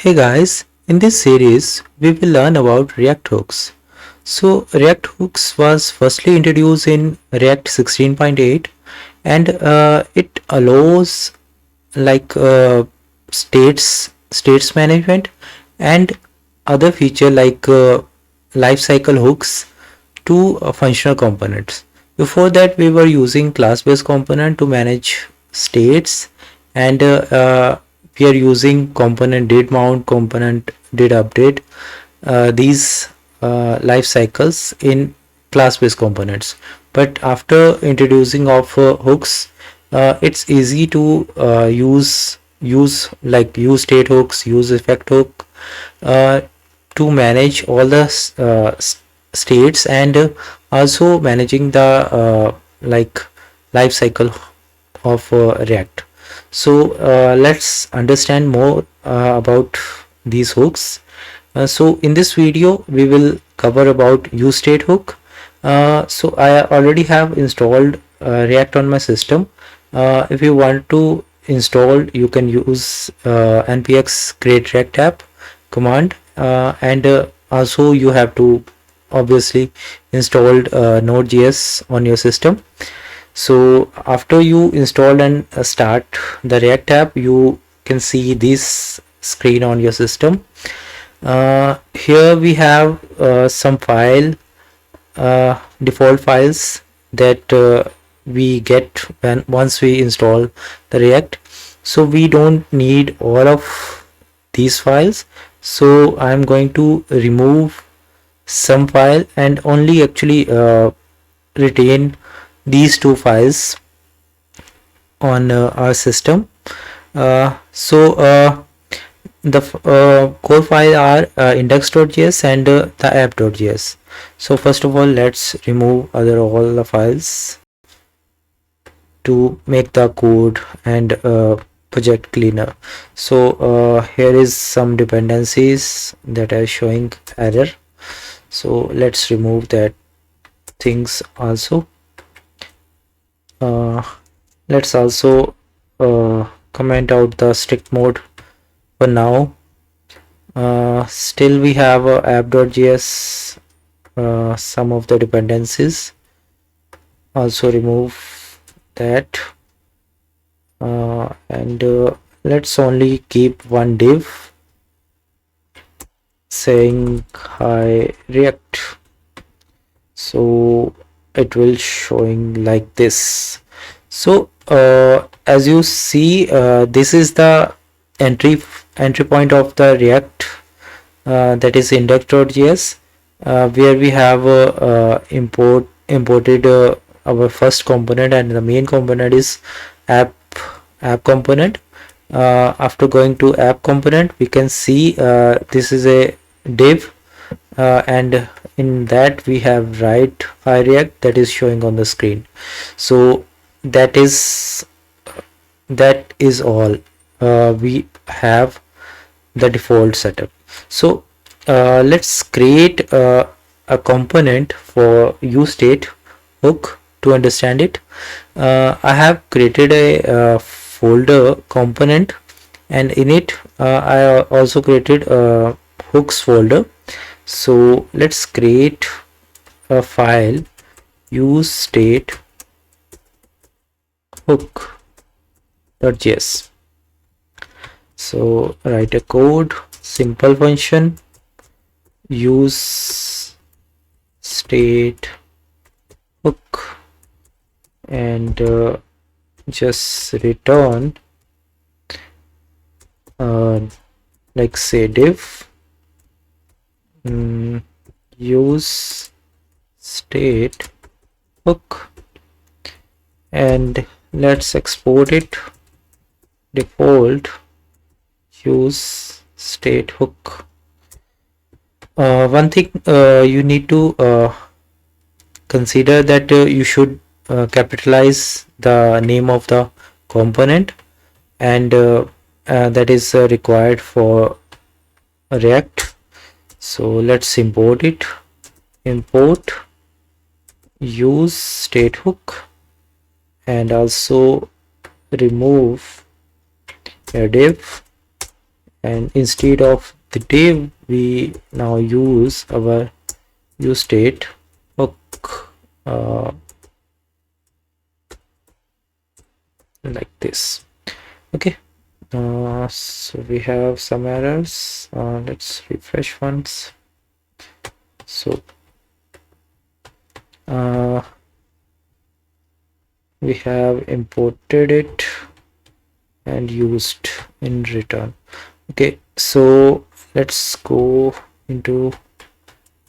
Hey guys, in this series we will learn about React hooks. So React hooks was firstly introduced in React 16.8 and it allows like states management and other feature like lifecycle hooks to functional components. Before that we were using class-based component to manage states and we are using component did mount, component did update, these life cycles in class-based components. But after introducing of hooks, it's easy to use like use state hooks, use effect hook uh, to manage all the states and also managing the like life cycle of React. So let's understand more about these hooks. So in this video we will cover about useState hook. So I already have installed React on my system. If you want to install, you can use npx create react app command, and also you have to obviously installed node.js on your system. So after you install and start the React app, you can see this screen on your system. Here we have some default files that we get when once we install the React. So we don't need all of these files. So I'm going to remove some file and only actually retain these two files on our system. The core file are index.js and the app.js. So first of all, let's remove all the files to make the code and project cleaner. So here is some dependencies that are showing error. So let's remove that things also. Let's also comment out the strict mode for now. Still we have app.js, some of the dependencies. Also remove that, and let's only keep one div saying hi React. So it will showing like this. So as you see, this is the entry point of the React, that is index.js, where we have imported our first component, and the main component is app component. After going to app component, we can see this is a div, and in that we have write React that is showing on the screen. So that is all. We have the default setup. So let's create a component for useState hook to understand it. I have created a folder component, and in it I also created a hooks folder. So let's create a file useState hook.js. So write a code, simple function, use state hook, and just return like say div use state hook, and let's export it default use state hook. One thing you need to consider that you should capitalize the name of the component, and that is required for React. So let's import it. Import use state hook, and also remove a div and instead of the div we now use our useState hook like this. Okay, so we have some errors. Let's refresh once. So we have imported it and used in return. Okay, so let's go into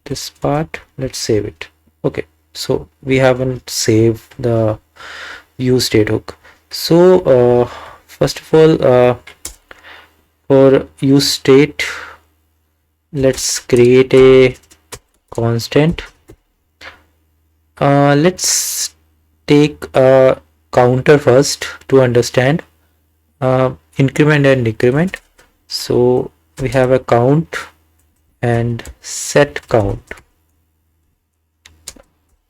this part. Let's save it. Okay, so we haven't saved the useState hook. So first of all, for useState, let's create a constant. Let's take a counter first to understand increment and decrement. So we have a count and set count.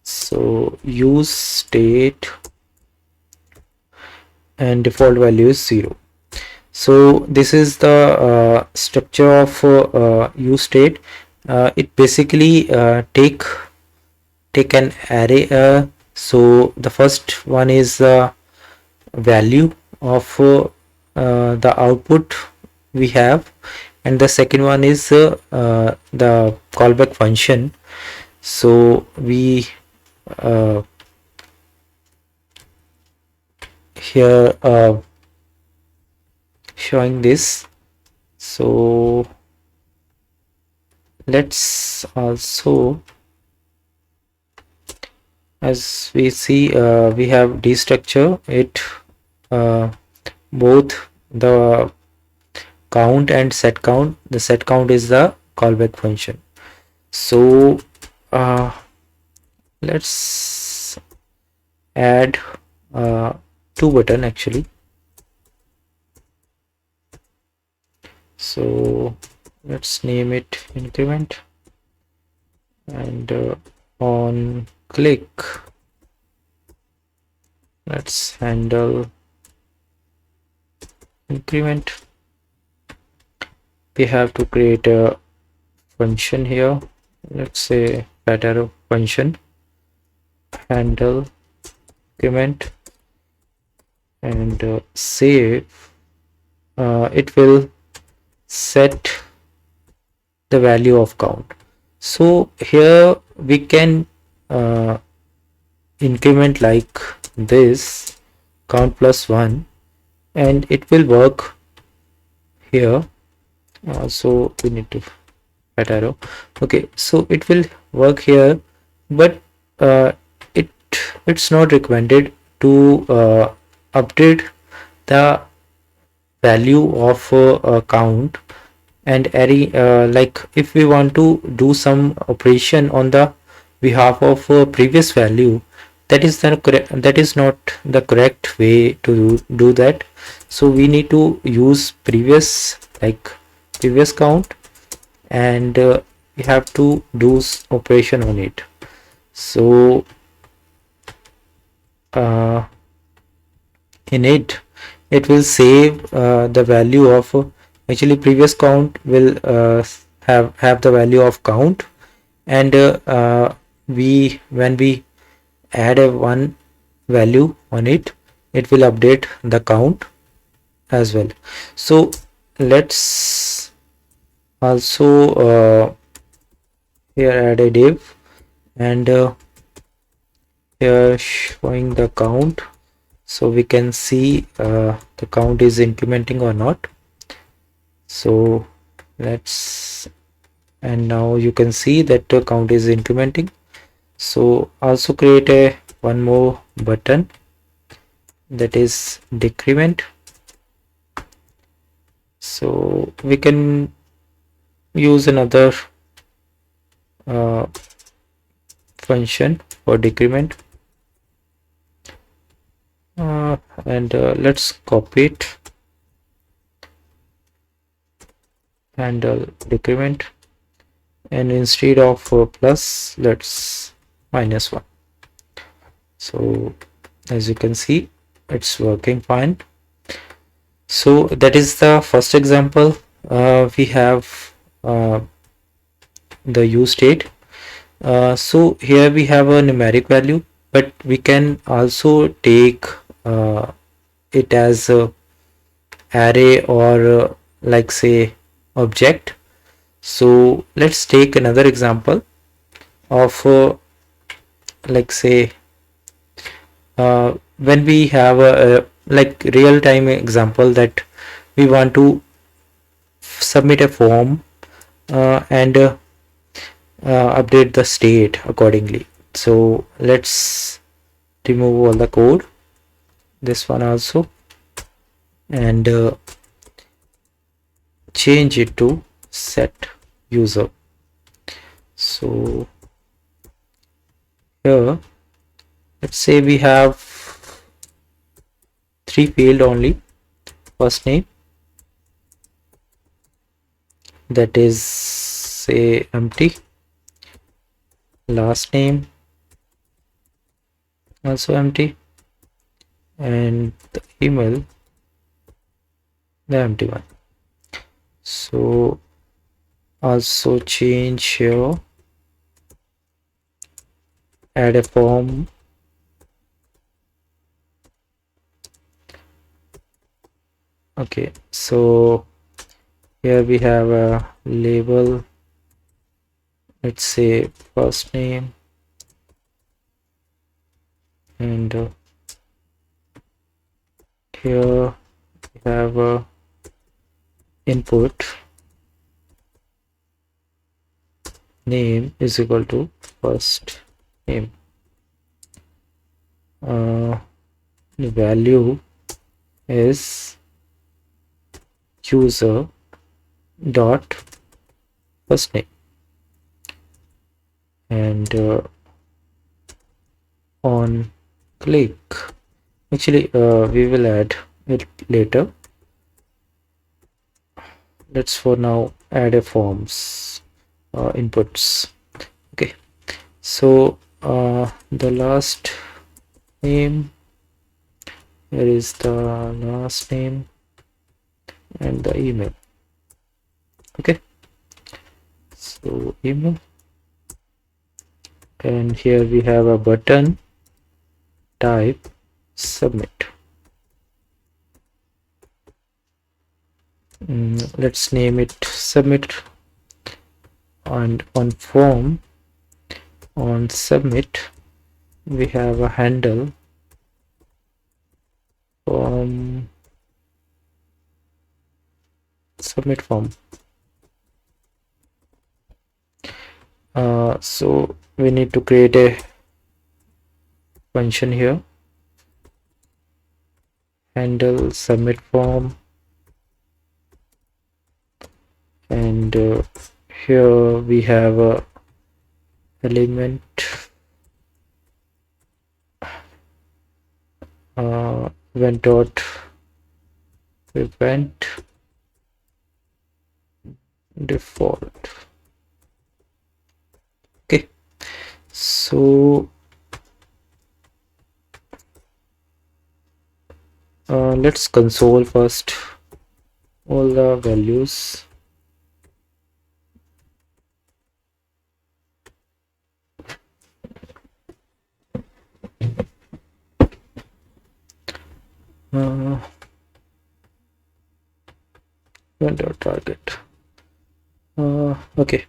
So useState and default value is 0. So this is the structure of useState. It basically take an array. So the first one is the value of the output we have, and the second one is the callback function. So we here showing this. So let's also, as we see, we have destructure it both the count and set count. The set count is the callback function. So let's add two button actually. So let's name it increment, and on click let's handle increment. We have to create a function here. Let's say fat arrow function handle increment, and save. It will set the value of count. So here we can increment like this, count plus 1, and it will work here. So we need to fat arrow. Okay, so it will work here, but it's not recommended to update the value of count and array. Like if we want to do some operation on the behalf of previous value, that is not the correct way to do that. So we need to use previous, like previous count, and we have to do operation on it. So in it will save the value of actually previous count will have the value of count, and when we add a one value on it, it will update the count as well. So let's also here add a div, and here showing the count, so we can see the count is incrementing or not. So let's, and now you can see that the count is incrementing. So also create a one more button, that is decrement. So we can use another function for decrement, and let's copy it, handle decrement, and instead of plus, let's -1. So as you can see, it's working fine. So that is the first example. we have uh, the use state. So here we have a numeric value, but we can also take it as a array or like say object. So let's take another example of like say when we have a like real time example that we want to submit a form and update the state accordingly. So let's remove all the code, this one also, and change it to set user. So here let's say we have three field only. First name, that is say empty. Last name, also empty. And the email, the empty one. So also change here, add a form. Okay, so here we have a label, let's say first name, and here we have a input name is equal to first name. The value is user dot first name, and on click, actually we will add it later. Let's for now add a forms inputs. Okay, so the last name, here is the last name and the email. Okay, so email, and here we have a button type submit. Let's name it submit, and on form, on submit, we have a handle from submit form. So we need to create a function here, handle submit form, and here we have a element event dot event default. Okay, so let's console first all the values. uh, Vendor target. Okay,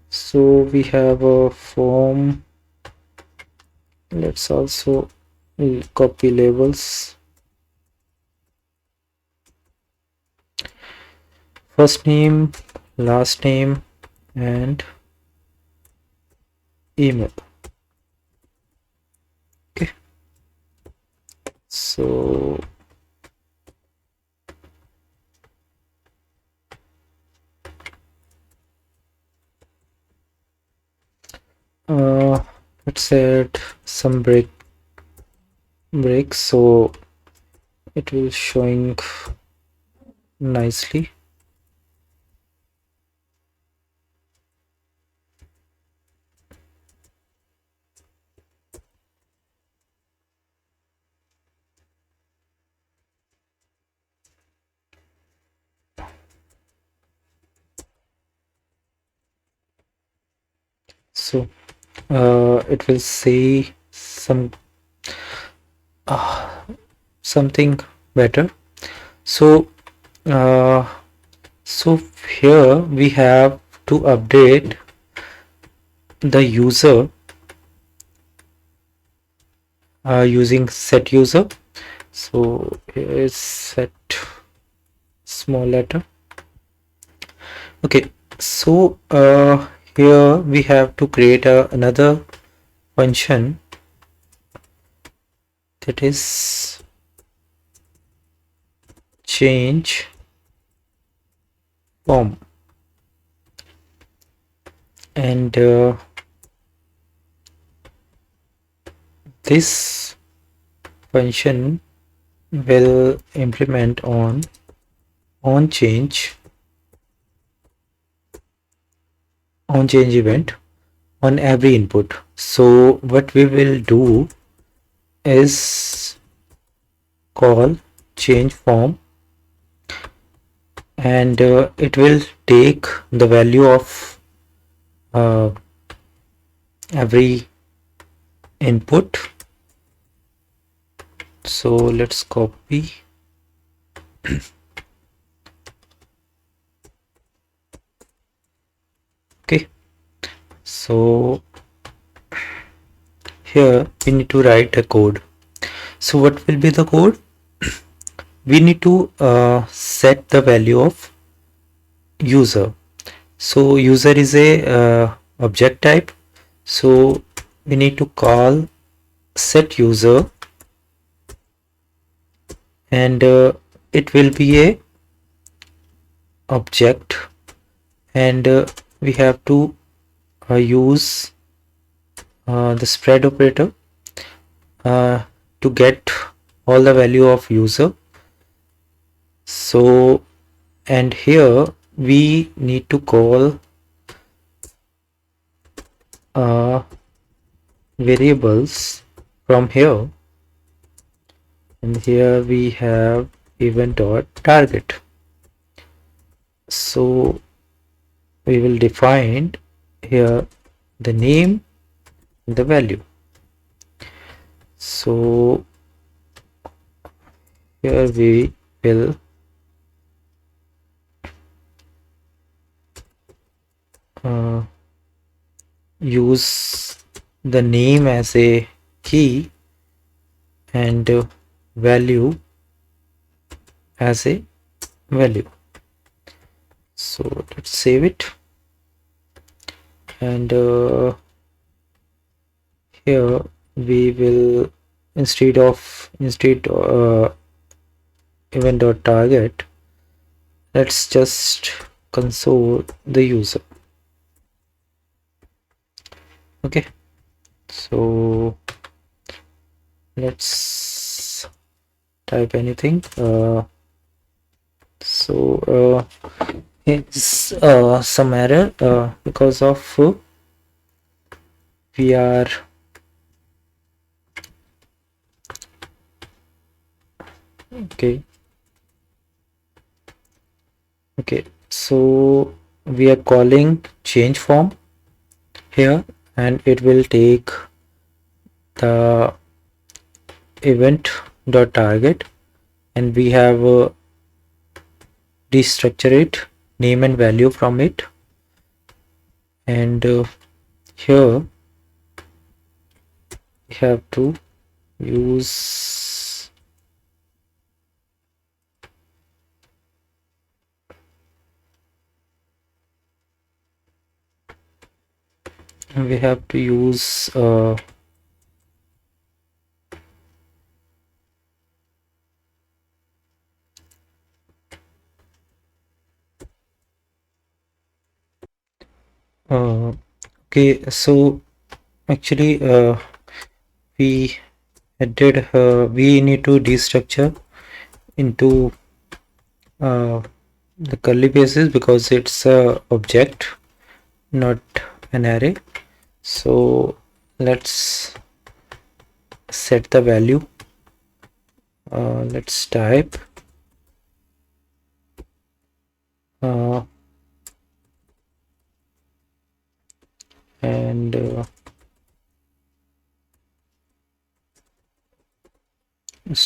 so we have a form. Let's also copy labels. First name, last name, and email. Okay, so let's add some breaks so it will showing nicely. So it will say something better. So uh, so here we have to update the user using set user. So here is set small letter. Okay, so here we have to create another function, that is change form, and this function will implement on change on change event on every input. So what we will do is call change form, and it will take the value of uh, every input. So let's copy. Okay, so here we need to write a code. So what will be the code? We need to set the value of user. So user is a object type, so we need to call set user, and it will be a object, and we have to use the spread operator to get all the value of user. So, and here we need to call variables from here, and here we have event dot target. So we will define here the name and the value. So here we will use the name as a key and value as a value. So let's save it, and here we will instead event dot target, let's just console the user. Okay, so let's type anything. It's some error because of we are okay. So we are calling change form here, and it will take the event dot target, and we have destructure it, name and value from it, and here we have to use okay, so actually we we need to destructure into the curly braces because it's a object, not an array. So let's set the value. Let's type and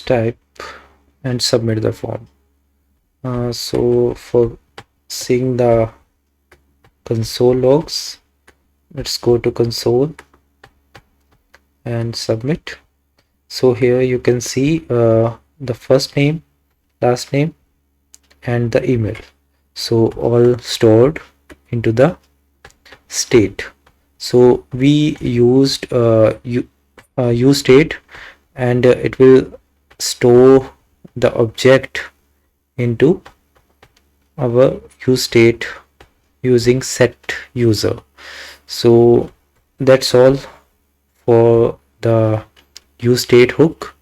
type and submit the form. So for seeing the console logs, let's go to console and submit. So here you can see the first name, last name, and the email, so all stored into the state. So we used useState, and it will store the object into our useState using set user. So that's all for the useState hook.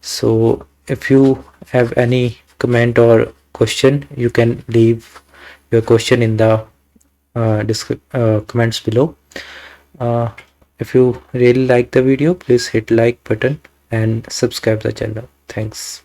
So if you have any comment or question, you can leave your question in the comments below. uh, if you really like the video, please hit like button and subscribe the channel. Thanks.